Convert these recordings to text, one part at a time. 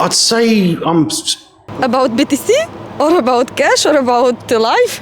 I'd say I'm About BTC or about cash or about life?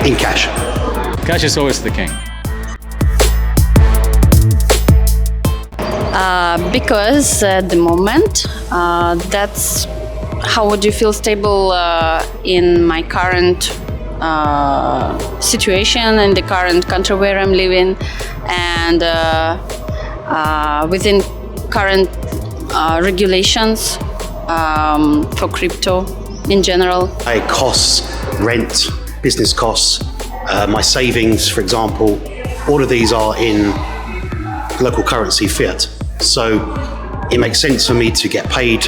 in cash. Cash is always the king. Because at the moment, that's how would you feel stable in my current situation, in the current country where I'm living, and within current regulations for crypto in general. Costs, rent, business costs, my savings, for example, all of these are in local currency, fiat. So it makes sense for me to get paid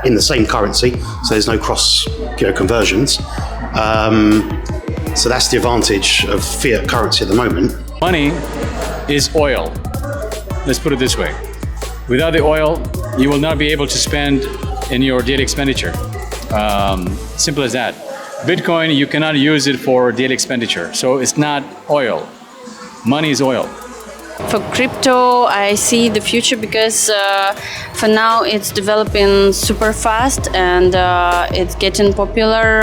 in the same currency, so there's no cross conversions. So that's the advantage of fiat currency at the moment. Money is oil. Let's put it this way. Without the oil, you will not be able to spend in your daily expenditure. Simple as that. Bitcoin, you cannot use it for daily expenditure. So it's not oil. Money is oil. For crypto, I see the future because for now it's developing super fast and it's getting popular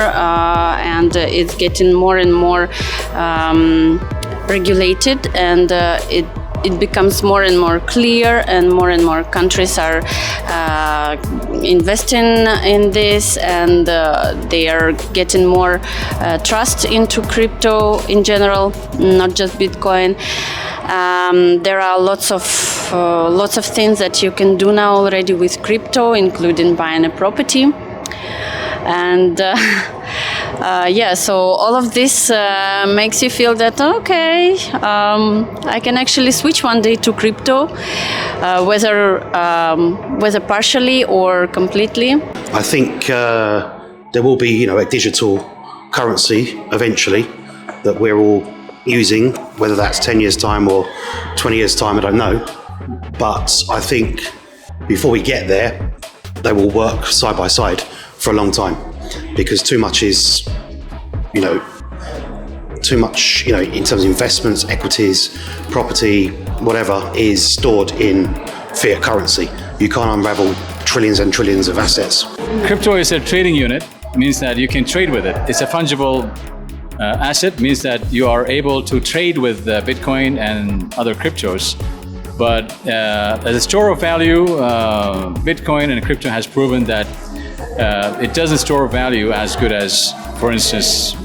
and it's getting more and more regulated, and it becomes more and more clear, and more countries are investing in this, and they are getting more trust into crypto in general, not just Bitcoin. There are lots of things that you can do now already with crypto, including buying a property, and so all of this makes you feel that okay, I can actually switch one day to crypto, whether partially or completely. I think there will be a digital currency eventually that we're all using, whether that's 10 years time or 20 years time, I don't know. But I think before we get there, they will work side by side for a long time, because too much is, in terms of investments, equities, property, whatever, is stored in fiat currency. You can't unravel trillions and trillions of assets. Crypto is a trading unit. It means that you can trade with it. It's a fungible asset, means that you are able to trade with Bitcoin and other cryptos. But as a store of value, Bitcoin and crypto has proven that it doesn't store value as good as, for instance,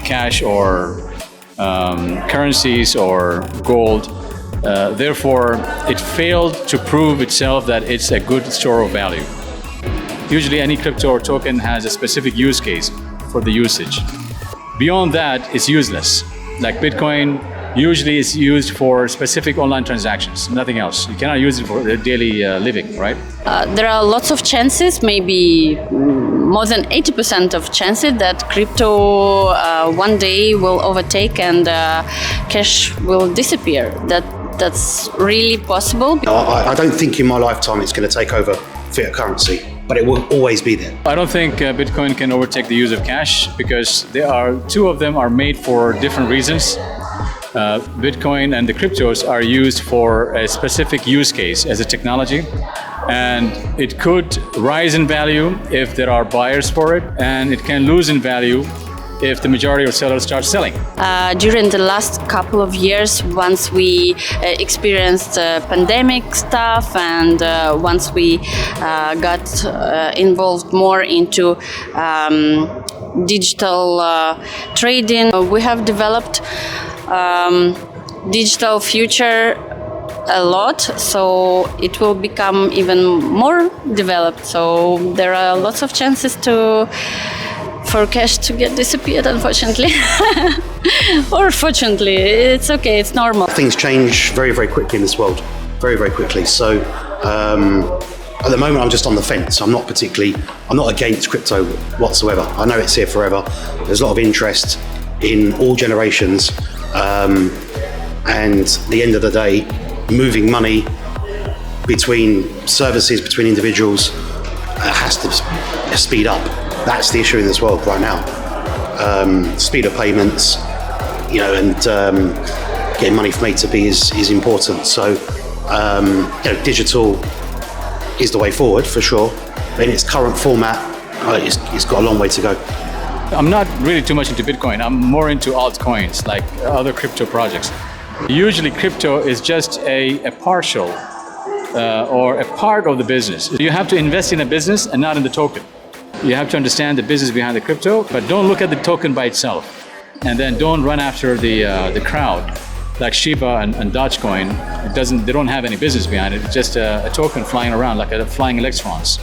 cash or currencies or gold. Therefore, it failed to prove itself that it's a good store of value. Usually, any crypto or token has a specific use case for the usage. Beyond that, it's useless. Like Bitcoin, usually it's used for specific online transactions, nothing else. You cannot use it for daily living, right? There are lots of chances, maybe more than 80% of chances that crypto one day will overtake and cash will disappear. That's really possible. I don't think in my lifetime it's going to take over fiat currency, but it will always be there. I don't think Bitcoin can overtake the use of cash, because two of them are made for different reasons. Bitcoin and the cryptos are used for a specific use case as a technology, and it could rise in value if there are buyers for it, and it can lose in value if the majority of sellers start selling. During the last couple of years, once we experienced pandemic stuff, and once we got involved more into digital trading, we have developed digital future a lot, so it will become even more developed. So there are lots of chances for cash to get disappeared, unfortunately. Or fortunately, it's okay, it's normal. Things change very, very quickly in this world, very, very quickly. So at the moment, I'm just on the fence. I'm not against crypto whatsoever. I know it's here forever. There's a lot of interest in all generations. And at the end of the day, moving money between services, between individuals, has to speed up. That's the issue in this world right now. Speed of payments, and getting money from A to B is important. So, digital is the way forward for sure. In its current format, it's got a long way to go. I'm not really too much into Bitcoin. I'm more into altcoins, like other crypto projects. Usually crypto is just a partial or a part of the business. You have to invest in a business and not in the token. You have to understand the business behind the crypto, but don't look at the token by itself. And then don't run after the crowd, like Shiba and Dogecoin. They don't have any business behind it. It's just a token flying around like a flying electrons.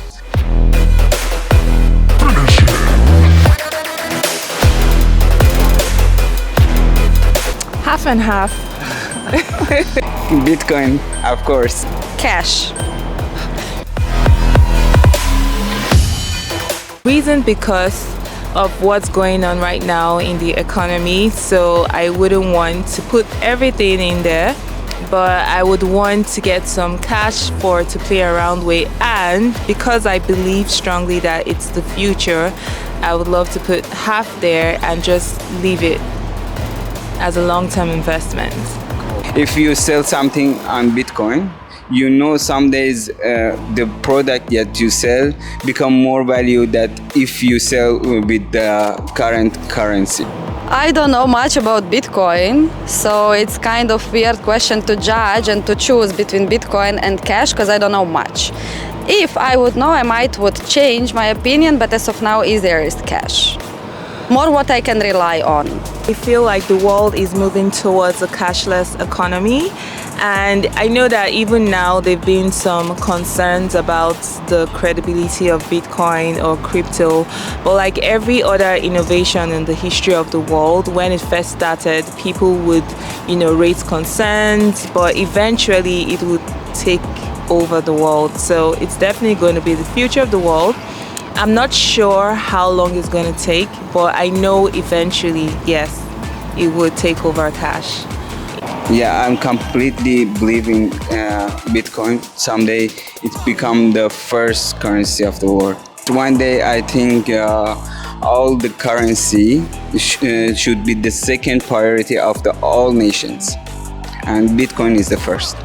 Half and half. Bitcoin, of course. Cash. Reason because of what's going on right now in the economy, so I wouldn't want to put everything in there, but I would want to get some cash to play around with, and because I believe strongly that it's the future, I would love to put half there and just leave it as a long-term investment. If you sell something on Bitcoin, some days the product that you sell become more value than if you sell with the current currency. I don't know much about Bitcoin, so it's kind of weird question to judge and to choose between Bitcoin and cash, because I don't know much. If I would know, I would change my opinion, but as of now, easier is cash. More what I can rely on. I feel like the world is moving towards a cashless economy, and I know that even now there have been some concerns about the credibility of Bitcoin or crypto, but like every other innovation in the history of the world, when it first started, people would, raise concerns, but eventually it would take over the world. So it's definitely going to be the future of the world. I'm not sure how long it's going to take, but I know eventually, yes, it would take over cash. Yeah, I'm completely believing Bitcoin. Someday it become the first currency of the world. One day I think all the currency should be the second priority of all nations, and Bitcoin is the first.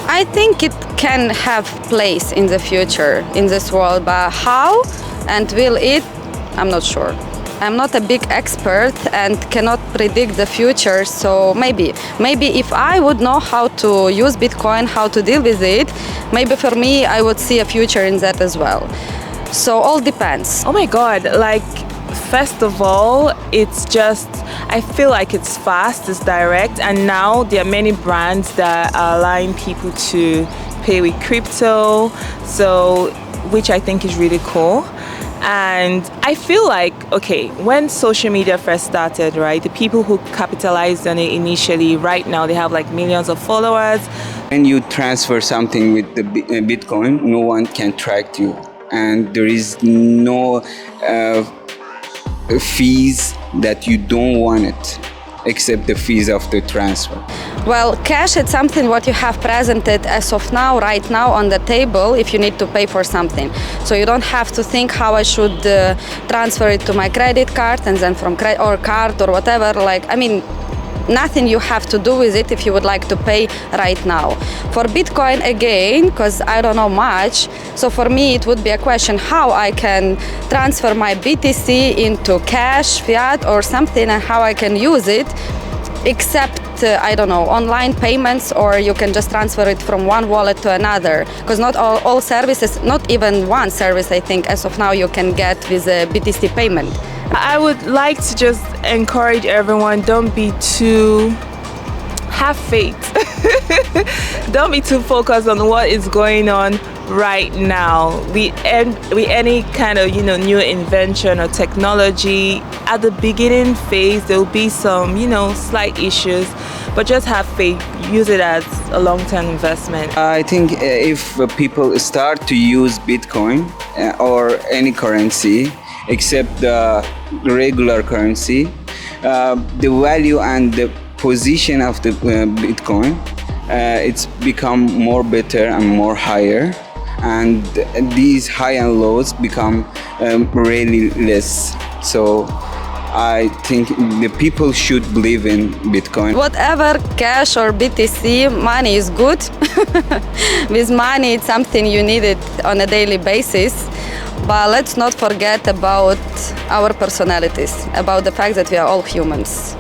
I think it can have place in the future in this world, but how and will it? I'm not sure. I'm not a big expert and cannot predict the future, so maybe if I would know how to use Bitcoin, how to deal with it, maybe for me I would see a future in that as well. So all depends. Oh my God, first of all, I feel like it's fast, it's direct, and now there are many brands that are allowing people to pay with crypto, which I think is really cool. And I feel like, when social media first started, right, the people who capitalized on it initially, right now they have millions of followers. When you transfer something with the Bitcoin, no one can track you, and there is no fees that you don't want it, except the fees of the transfer. Well, cash is something what you have presented as of now, right now on the table if you need to pay for something. So you don't have to think how I should transfer it to my credit card and then from card or whatever. nothing you have to do with it if you would like to pay right now. For Bitcoin, again, because I don't know much, so for me it would be a question how I can transfer my BTC into cash, fiat or something, and how I can use it, except I don't know, online payments, or you can just transfer it from one wallet to another, because not all services, not even one service I think as of now you can get with a BTC payment. I would like to just encourage everyone, don't be too, have faith. Don't be too focused on what is going on right now. With any kind of new invention or technology, at the beginning phase there will be some slight issues, but just have faith. Use it as a long-term investment. I think if people start to use Bitcoin or any currency except the regular currency, the value and the position of the Bitcoin, it's become more better and more higher, and these high and lows become really less. So I think the people should believe in Bitcoin. Whatever, cash or BTC, money is good. With money, it's something you need it on a daily basis. But let's not forget about our personalities, about the fact that we are all humans.